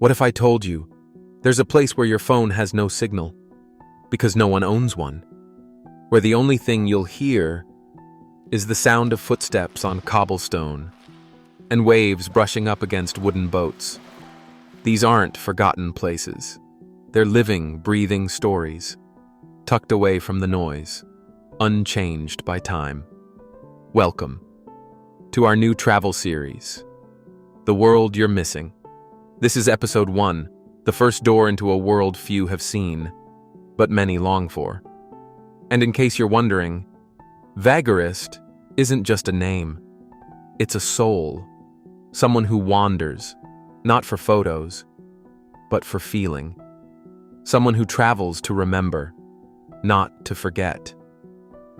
What if I told you there's a place where your phone has no signal because no one owns one, where the only thing you'll hear is the sound of footsteps on cobblestone and waves brushing up against wooden boats? These aren't forgotten places. They're living, breathing stories, tucked away from the noise, unchanged by time. Welcome to our new travel series, The World You're Missing. This is episode 1, the first door into a world few have seen, but many long for. And in case you're wondering, Vagarist isn't just a name. It's a soul, someone who wanders, not for photos, but for feeling. Someone who travels to remember, not to forget.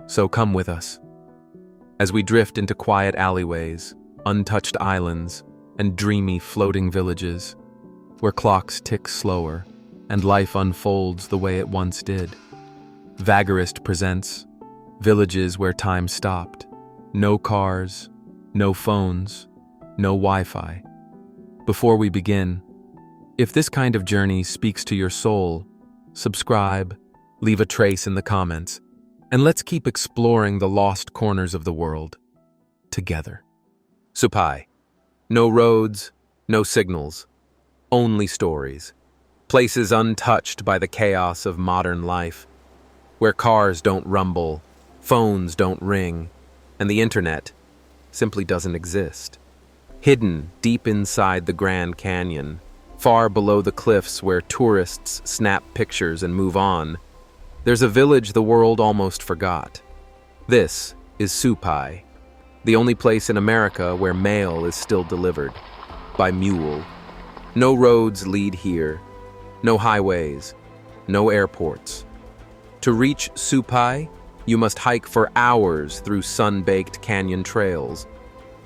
So come with us as we drift into quiet alleyways, untouched islands, and dreamy floating villages, where clocks tick slower and life unfolds the way it once did. Vagarist presents villages where time stopped. No cars, no phones, no Wi-Fi. Before we begin, if this kind of journey speaks to your soul, subscribe, leave a trace in the comments, and let's keep exploring the lost corners of the world together. Supai. No roads, no signals, only stories. Places untouched by the chaos of modern life, where cars don't rumble, phones don't ring, and the internet simply doesn't exist. Hidden deep inside the Grand Canyon, far below the cliffs where tourists snap pictures and move on, there's a village the world almost forgot. This is Supai, the only place in America where mail is still delivered by mule. No roads lead here, no highways, no airports. To reach Supai, you must hike for hours through sun-baked canyon trails,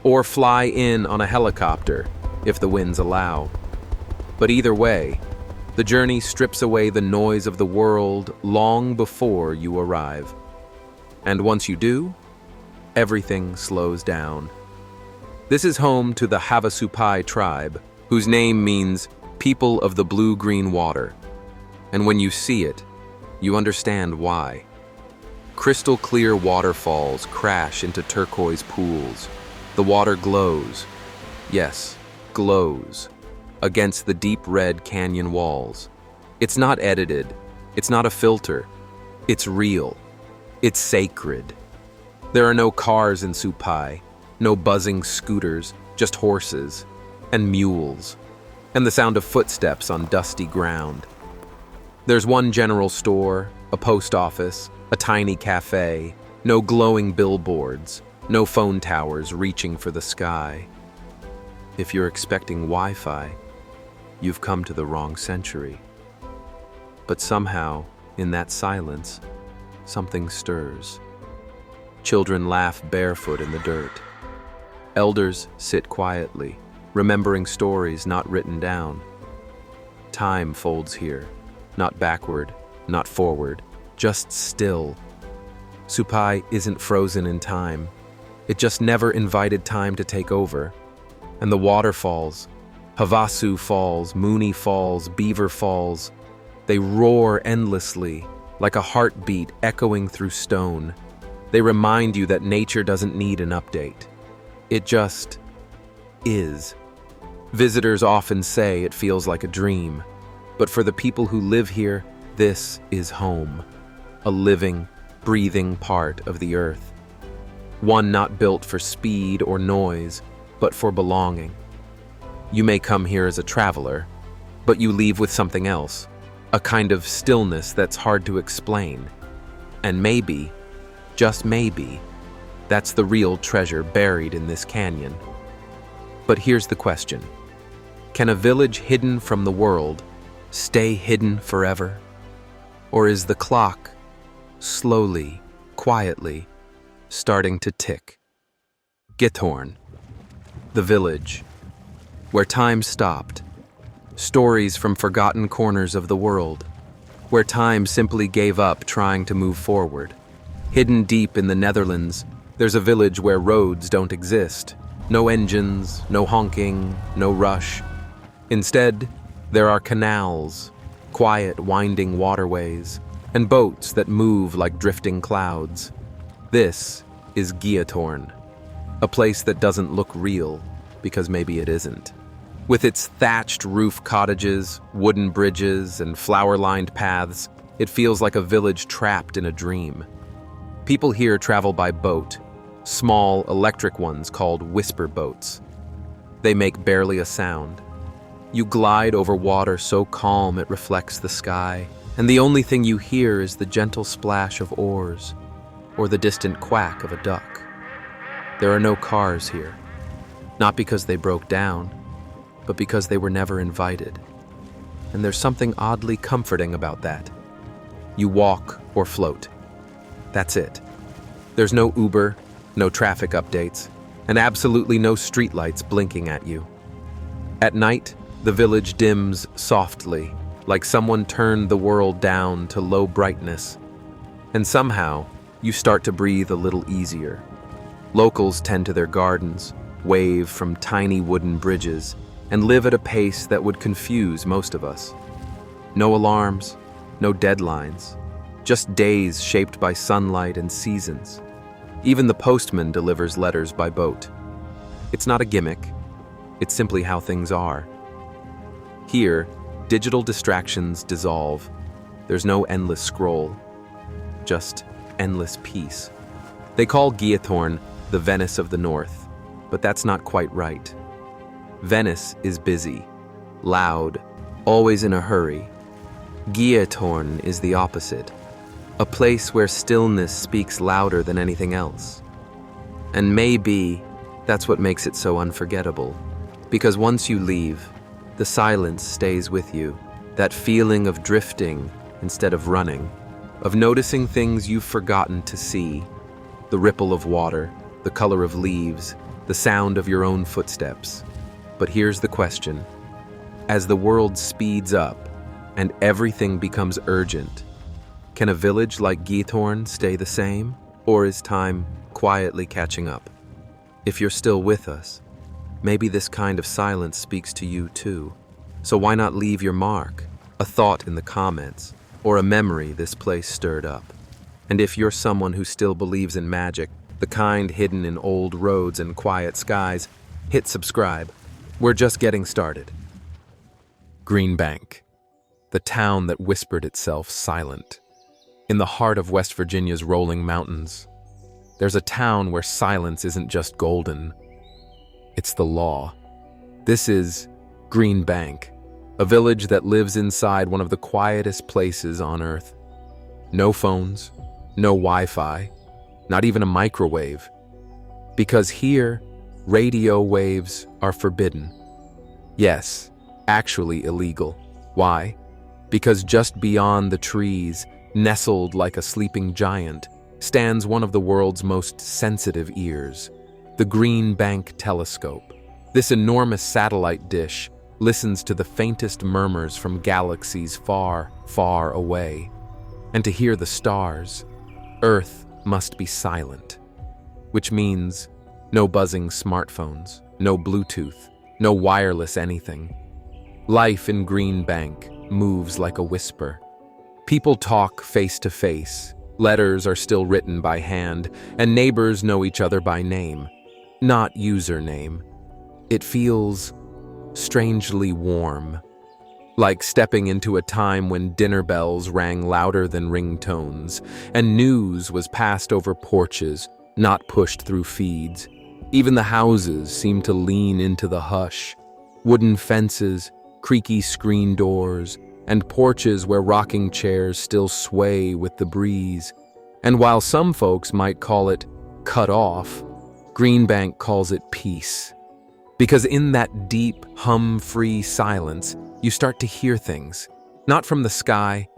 or fly in on a helicopter if the winds allow. But either way, the journey strips away the noise of the world long before you arrive. And once you do, everything slows down. This is home to the Havasupai tribe, whose name means people of the blue-green water. And when you see it, you understand why. Crystal clear waterfalls crash into turquoise pools. The water glows, yes, glows, against the deep red canyon walls. It's not edited, it's not a filter, it's real, it's sacred. There are no cars in Supai, no buzzing scooters, just horses and mules, and the sound of footsteps on dusty ground. There's one general store, a post office, a tiny cafe, no glowing billboards, no phone towers reaching for the sky. If you're expecting Wi-Fi, you've come to the wrong century. But somehow, in that silence, something stirs. Children laugh barefoot in the dirt. Elders sit quietly, remembering stories not written down. Time folds here, not backward, not forward, just still. Supai isn't frozen in time. It just never invited time to take over. And the waterfalls, Havasu Falls, Mooney Falls, Beaver Falls, they roar endlessly, like a heartbeat echoing through stone. They remind you that nature doesn't need an update. It just is. Visitors often say it feels like a dream, but for the people who live here, this is home, a living, breathing part of the earth. One not built for speed or noise, but for belonging. You may come here as a traveler, but you leave with something else, a kind of stillness that's hard to explain. And maybe, just maybe, that's the real treasure buried in this canyon. But here's the question. Can a village hidden from the world stay hidden forever? Or is the clock slowly, quietly, starting to tick? Giethoorn, the village, where time stopped. Stories from forgotten corners of the world, where time simply gave up trying to move forward. Hidden deep in the Netherlands, there's a village where roads don't exist. No engines, no honking, no rush. Instead, There are canals, quiet, winding waterways, and boats that move like drifting clouds. This is Giethoorn, a place that doesn't look real, because maybe it isn't. With its thatched roof cottages, wooden bridges, and flower-lined paths, it feels like a village trapped in a dream. People here travel by boat, small electric ones called whisper boats. They make barely a sound. You glide over water so calm it reflects the sky, and the only thing you hear is the gentle splash of oars or the distant quack of a duck. There are no cars here, not because they broke down, but because they were never invited. And there's something oddly comforting about that. You walk or float. That's it. There's no Uber, no traffic updates, and absolutely no streetlights blinking at you. At night, the village dims softly, like someone turned the world down to low brightness. And somehow, you start to breathe a little easier. Locals tend to their gardens, wave from tiny wooden bridges, and live at a pace that would confuse most of us. No alarms, no deadlines, just days shaped by sunlight and seasons. Even the postman delivers letters by boat. It's not a gimmick, it's simply how things are. Here, digital distractions dissolve. There's no endless scroll, just endless peace. They call Giethoorn the Venice of the North, but that's not quite right. Venice is busy, loud, always in a hurry. Giethoorn is the opposite, a place where stillness speaks louder than anything else. And maybe that's what makes it so unforgettable, because once you leave, the silence stays with you, that feeling of drifting instead of running, of noticing things you've forgotten to see, the ripple of water, the color of leaves, the sound of your own footsteps. But here's the question. As the world speeds up and everything becomes urgent, can a village like Giethoorn stay the same, or is time quietly catching up? If you're still with us, maybe this kind of silence speaks to you too. So why not leave your mark, a thought in the comments, or a memory this place stirred up? And if you're someone who still believes in magic, the kind hidden in old roads and quiet skies, hit subscribe. We're just getting started. Greenbank, the town that whispered itself silent. In the heart of West Virginia's rolling mountains, there's a town where silence isn't just golden, it's the law. This is Greenbank, a village that lives inside one of the quietest places on Earth. No phones, no Wi-Fi, not even a microwave. Because here, radio waves are forbidden. Yes, actually illegal. Why? Because just beyond the trees, nestled like a sleeping giant, stands one of the world's most sensitive ears, the Greenbank telescope. This enormous satellite dish listens to the faintest murmurs from galaxies far, far away. And to hear the stars, Earth must be silent, which means no buzzing smartphones, no Bluetooth, no wireless anything. Life in Greenbank moves like a whisper. People talk face to face, letters are still written by hand, and neighbors know each other by name, not username. It feels strangely warm, like stepping into a time when dinner bells rang louder than ringtones, and news was passed over porches, not pushed through feeds. Even the houses seemed to lean into the hush. Wooden fences, creaky screen doors, and porches where rocking chairs still sway with the breeze. And while some folks might call it cut off, Greenbank calls it peace. Because in that deep, hum-free silence, you start to hear things, not from the sky,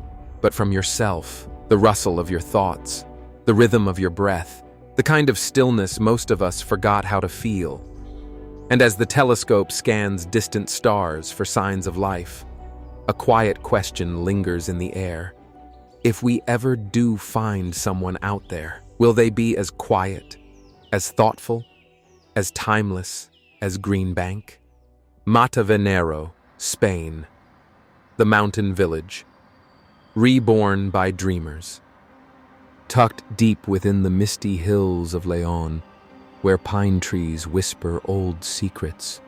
but from yourself, the rustle of your thoughts, the rhythm of your breath, the kind of stillness most of us forgot how to feel. And as the telescope scans distant stars for signs of life, a quiet question lingers in the air. If we ever do find someone out there, will they be as quiet, as thoughtful, as timeless as Greenbank? Matavenero, Spain. the mountain village, reborn by dreamers. Tucked deep within the misty hills of Leon, where pine trees whisper old secrets,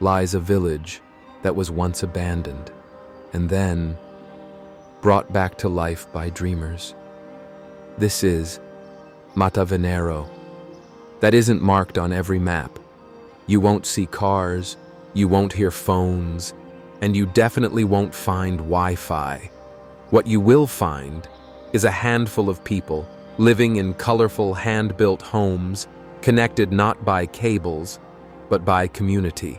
lies a village that was once abandoned and then brought back to life by dreamers. This is Matavenero. That isn't marked on every map. You won't see cars, you won't hear phones, and you definitely won't find Wi-Fi. What you will find is a handful of people living in colorful hand-built homes, connected not by cables, but by community.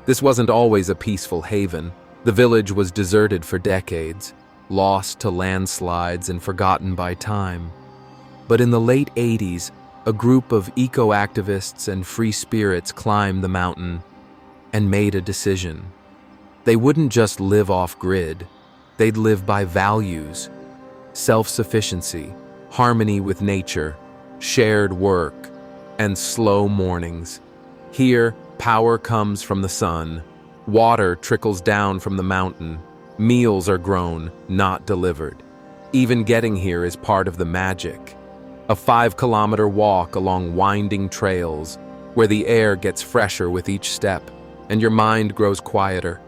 This wasn't always a peaceful haven. The village was deserted for decades, lost to landslides and forgotten by time. But in the late 80s, a group of eco-activists and free spirits climbed the mountain and made a decision. They wouldn't just live off-grid, they'd live by values: self-sufficiency, harmony with nature, shared work, and slow mornings. Here, power comes from the sun, water trickles down from the mountain, meals are grown, not delivered. Even getting here is part of the magic. A 5-kilometer walk along winding trails, where the air gets fresher with each step, and your mind grows quieter.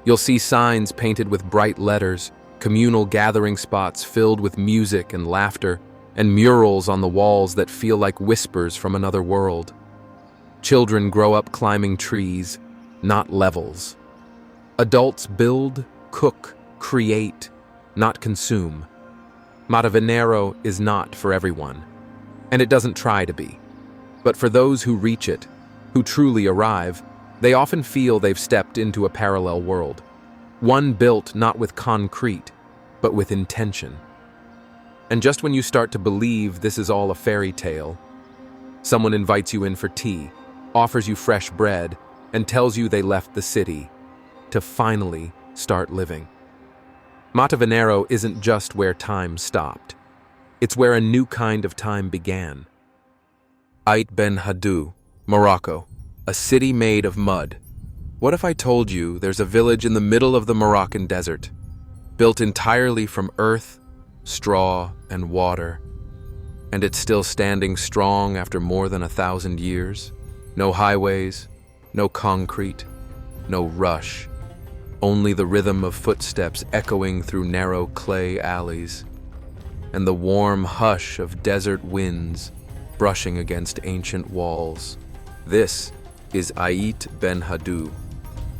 You'll see signs painted with bright letters, communal gathering spots filled with music and laughter, and murals on the walls that feel like whispers from another world. Children grow up climbing trees, not levels. Adults build, cook, create, not consume. Matavenero is not for everyone, and it doesn't try to be. But for those who reach it, who truly arrive, they often feel they've stepped into a parallel world. One built not with concrete, but with intention. And just when you start to believe this is all a fairy tale, someone invites you in for tea, offers you fresh bread, and tells you they left the city to finally start living. Matavenero isn't just where time stopped. It's where a new kind of time began. Aït Benhaddou, Morocco, a city made of mud. What if I told you there's a village in the middle of the Moroccan desert, built entirely from earth, straw, and water, and it's still standing strong after more than 1,000 years? No highways, no concrete, no rush. Only the rhythm of footsteps echoing through narrow clay alleys, and the warm hush of desert winds brushing against ancient walls. This is Aït Benhaddou.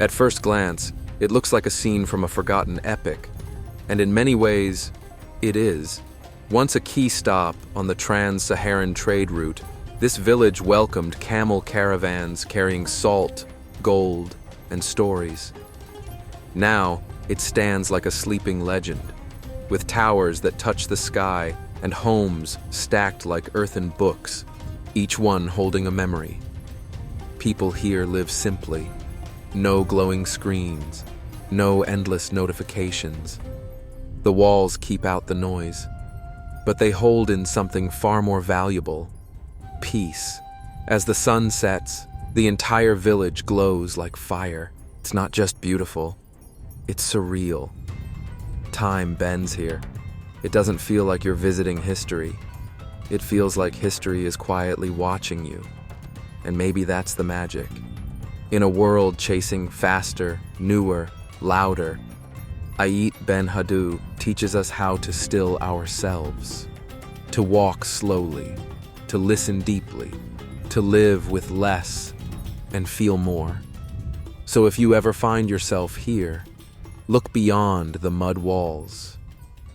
At first glance, it looks like a scene from a forgotten epic, and in many ways, it is. Once a key stop on the trans-Saharan trade route, this village welcomed camel caravans carrying salt, gold, and stories. Now, it stands like a sleeping legend, with towers that touch the sky and homes stacked like earthen books, each one holding a memory. People here live simply. No glowing screens, no endless notifications. The walls keep out the noise, but they hold in something far more valuable: peace. As the sun sets, the entire village glows like fire. It's not just beautiful, it's surreal. Time bends here. It doesn't feel like you're visiting history. It feels like history is quietly watching you. And maybe that's the magic. In a world chasing faster, newer, louder, Aït Benhaddou teaches us how to still ourselves, to walk slowly, to listen deeply, to live with less and feel more. So if you ever find yourself here, look beyond the mud walls.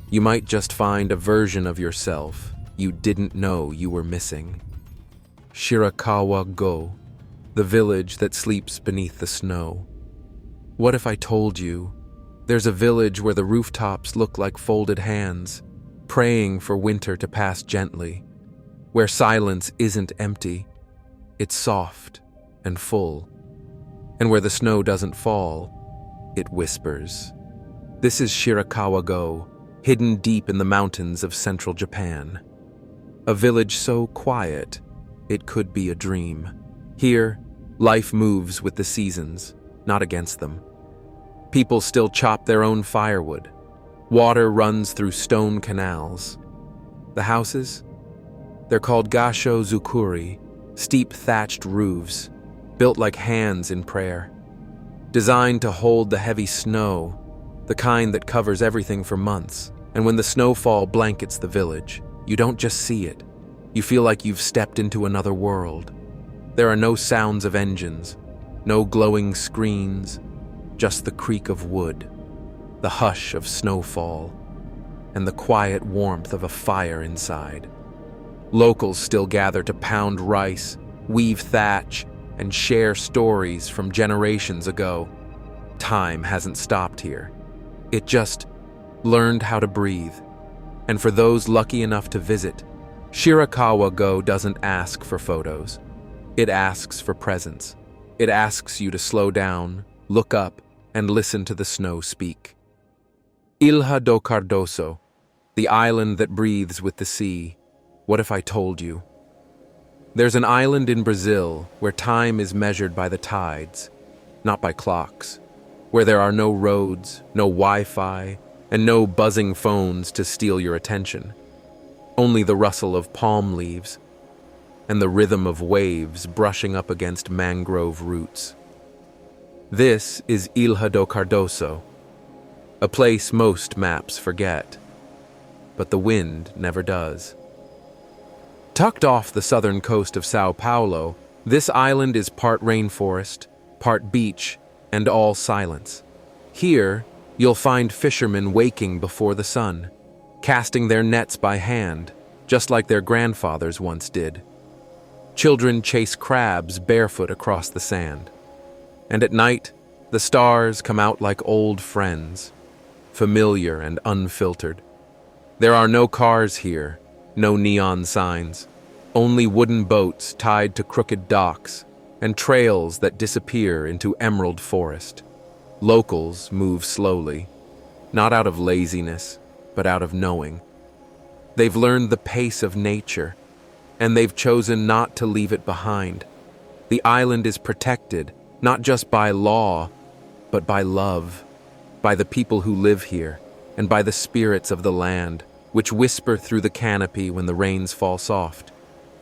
You might just find a version of yourself you didn't know you were missing. Shirakawa-go, the village that sleeps beneath the snow. What if I told you there's a village where the rooftops look like folded hands, praying for winter to pass gently, where silence isn't empty, it's soft and full, and where the snow doesn't fall, it whispers. This is Shirakawa-go, hidden deep in the mountains of central Japan. A village so quiet, it could be a dream. Here, life moves with the seasons, not against them. People still chop their own firewood. Water runs through stone canals. The houses? They're called gasho zukuri, steep thatched roofs, built like hands in prayer. Designed to hold the heavy snow, the kind that covers everything for months. And when the snowfall blankets the village, you don't just see it. You feel like you've stepped into another world. There are no sounds of engines, no glowing screens, just the creak of wood, the hush of snowfall, and the quiet warmth of a fire inside. Locals still gather to pound rice, weave thatch, and share stories from generations ago. Time hasn't stopped here. It just learned how to breathe. And for those lucky enough to visit, Shirakawa-go doesn't ask for photos. It asks for presence. It asks you to slow down, look up, and listen to the snow speak. Ilha do Cardoso, the island that breathes with the sea. What if I told you? There's an island in Brazil where time is measured by the tides, not by clocks, where there are no roads, no Wi-Fi, and no buzzing phones to steal your attention. Only the rustle of palm leaves and the rhythm of waves brushing up against mangrove roots. This is Ilha do Cardoso, a place most maps forget, but the wind never does. Tucked off the southern coast of Sao Paulo, this island is part rainforest, part beach, and all silence. Here, you'll find fishermen waking before the sun, casting their nets by hand, just like their grandfathers once did. Children chase crabs barefoot across the sand. And at night, the stars come out like old friends, familiar and unfiltered. There are no cars here, no neon signs, only wooden boats tied to crooked docks and trails that disappear into emerald forest. Locals move slowly, not out of laziness, but out of knowing. They've learned the pace of nature, and they've chosen not to leave it behind. The island is protected, not just by law, but by love, by the people who live here, and by the spirits of the land, which whisper through the canopy when the rains fall soft.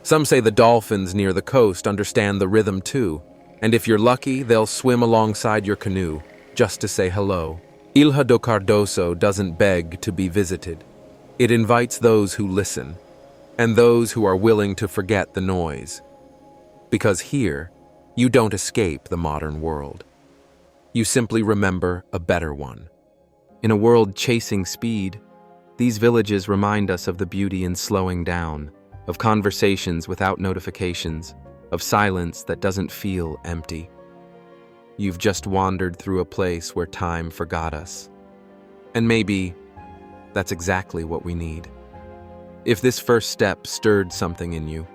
Some say the dolphins near the coast understand the rhythm too, and if you're lucky, they'll swim alongside your canoe, just to say hello. Ilha do Cardoso doesn't beg to be visited. It invites those who listen, and those who are willing to forget the noise. Because here, you don't escape the modern world. You simply remember a better one. In a world chasing speed, these villages remind us of the beauty in slowing down, of conversations without notifications, of silence that doesn't feel empty. You've just wandered through a place where time forgot us. And maybe that's exactly what we need. If this first step stirred something in you,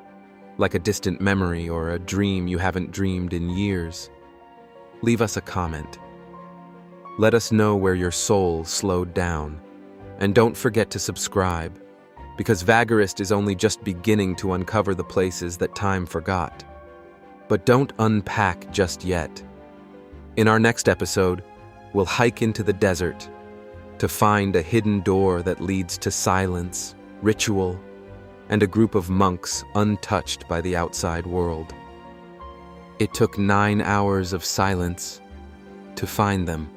like a distant memory or a dream you haven't dreamed in years, leave us a comment. Let us know where your soul slowed down. And don't forget to subscribe, because Vagarist is only just beginning to uncover the places that time forgot. But don't unpack just yet. In our next episode, we'll hike into the desert to find a hidden door that leads to silence, ritual, and a group of monks untouched by the outside world. It took 9 hours of silence to find them.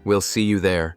We'll see you there.